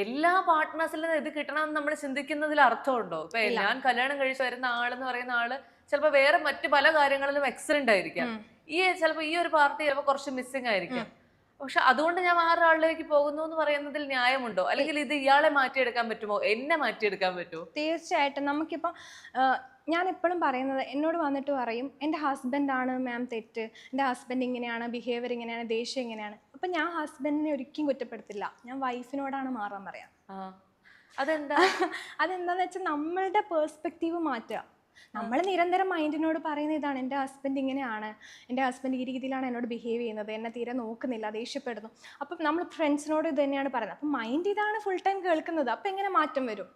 എല്ലാ പാർട്ട്നേഴ്സിൽ നിന്ന് ഇത് കിട്ടണമെന്ന് നമ്മൾ ചിന്തിക്കുന്നതിൽ അർത്ഥമുണ്ടോ? ഇപ്പൊ ഞാൻ കല്യാണം കഴിച്ച് വരുന്ന ആളെന്ന് പറയുന്ന ആള് ചിലപ്പോ വേറെ മറ്റു പല കാര്യങ്ങളിലും എക്സലന്റ് ആയിരിക്കാം. ചിലപ്പോ ഈ ഒരു പാർട്ടി ചിലപ്പോ കുറച്ച് മിസ്സിംഗ് ആയിരിക്കാം. പക്ഷെ അതുകൊണ്ട് ഞാൻ വേറൊരാളിലേക്ക് പോകുന്നു എന്ന് പറയുന്നതിൽ ന്യായമുണ്ടോ? അല്ലെങ്കിൽ ഇത് ഇയാളെ മാറ്റിയെടുക്കാൻ പറ്റുമോ? എന്നെ മാറ്റിയെടുക്കാൻ പറ്റുമോ? തീർച്ചയായിട്ടും നമുക്കിപ്പോൾ ഞാൻ എപ്പോഴും പറയുന്നത്, എന്നോട് വന്നിട്ട് പറയും എൻ്റെ ഹസ്ബൻഡാണ് മാം തെറ്റ്, എൻ്റെ ഹസ്ബൻഡ് ഇങ്ങനെയാണ്, ബിഹേവിയർ ഇങ്ങനെയാണ്, ദേഷ്യം ഇങ്ങനെയാണ്. അപ്പം ഞാൻ ഹസ്ബൻഡിനെ ഒരിക്കലും കുറ്റപ്പെടുത്തില്ല, ഞാൻ വൈഫിനോടാണ് മാറാൻ പറയാം. അതെന്താ? അതെന്താന്ന് വെച്ചാൽ നമ്മളുടെ പേഴ്സ്പെക്റ്റീവ് മാറ്റുക. നമ്മൾ നിരന്തരം മൈൻഡിനോട് പറയുന്ന ഇതാണ്, എൻ്റെ ഹസ്ബൻഡ് ഇങ്ങനെയാണ്, എൻ്റെ ഹസ്ബൻഡ് ഈ രീതിയിലാണ് എന്നോട് ബിഹേവ് ചെയ്യുന്നത്, എന്നെ തീരെ നോക്കുന്നില്ല, ദേഷ്യപ്പെടുന്നു. അപ്പം നമ്മൾ ഫ്രണ്ട്സിനോട് ഇത് തന്നെയാണ് പറയുന്നത്. അപ്പം മൈൻഡ് ഇതാണ് ഫുൾ ടൈം കേൾക്കുന്നത്. അപ്പം എങ്ങനെ മാറ്റം വരും?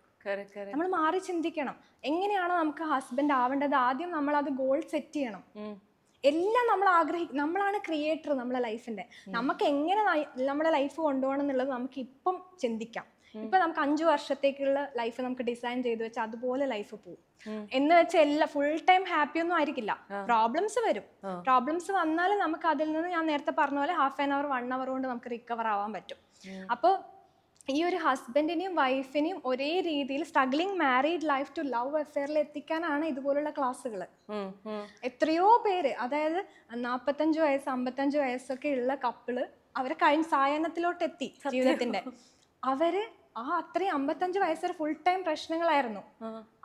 നമ്മൾ മാറി ചിന്തിക്കണം. എങ്ങനെയാണോ നമുക്ക് ഹസ്ബൻഡ് ആവേണ്ടത്, ആദ്യം നമ്മൾ അത് ഗോൾ സെറ്റ് ചെയ്യണം. എല്ലാം നമ്മൾ നമ്മളാണ് ക്രിയേറ്റർ നമ്മളെ ലൈഫിന്റെ. നമുക്ക് എങ്ങനെ നമ്മുടെ ലൈഫ് കൊണ്ടുപോകണം എന്നുള്ളത് നമുക്ക് ഇപ്പം ചിന്തിക്കാം. ഇപ്പൊ നമുക്ക് 5 വർഷത്തേക്കുള്ള ലൈഫ് നമുക്ക് ഡിസൈൻ ചെയ്ത് വെച്ചാൽ അതുപോലെ ലൈഫ് പോകും. എന്ന് വെച്ചാൽ എല്ലാം ഫുൾ ടൈം ഹാപ്പി ഒന്നും ആയിരിക്കില്ല. പ്രോബ്ലംസ് വരും. പ്രോബ്ലംസ് വന്നാൽ നമുക്ക് അതിൽ നിന്ന്, ഞാൻ നേരത്തെ പറഞ്ഞ പോലെ 1/2 hour 1 hour കൊണ്ട് നമുക്ക് റിക്കവർ ആവാൻ പറ്റും. അപ്പോൾ ഈ ഒരു ഹസ്ബൻഡിനെയും വൈഫിനെയും ഒരേ രീതിയിൽ struggling married life to love അഫെയറിൽ എത്തിക്കാനാണ് ഇതുപോലുള്ള ക്ലാസ്സുകൾ. എത്രയോ പേര്, അതായത് 45 വയസ്സ് 55 വയസ്സൊക്കെ ഉള്ള കപ്പിള് അവരെ കഴിഞ്ഞ സായാഹ്നത്തിലോട്ട് എത്തി ജീവിതത്തിന്റെ. അവര് അത്രയും 55 വയസ്സ് ഫുൾ ടൈം പ്രശ്നങ്ങളായിരുന്നു.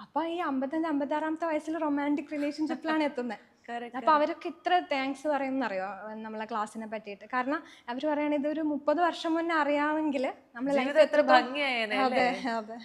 അപ്പൊ ഈ 55-56 വയസ്സിൽ റൊമാൻറ്റിക് റിലേഷൻഷിപ്പിലാണ് എത്തുന്നത്. അപ്പൊ അവരൊക്കെ ഇത്ര താങ്ക്സ് പറയുന്നറിയോ നമ്മളെ ക്ലാസ്സിനെ പറ്റിയിട്ട്. കാരണം അവർ പറയുകയാണെങ്കിൽ ഇതൊരു 30 വർഷം മുന്നേ അറിയാമെങ്കിൽ നമ്മളെ ലൈഫ് എത്ര ഭംഗിയായേനെ. അതെ അതെ.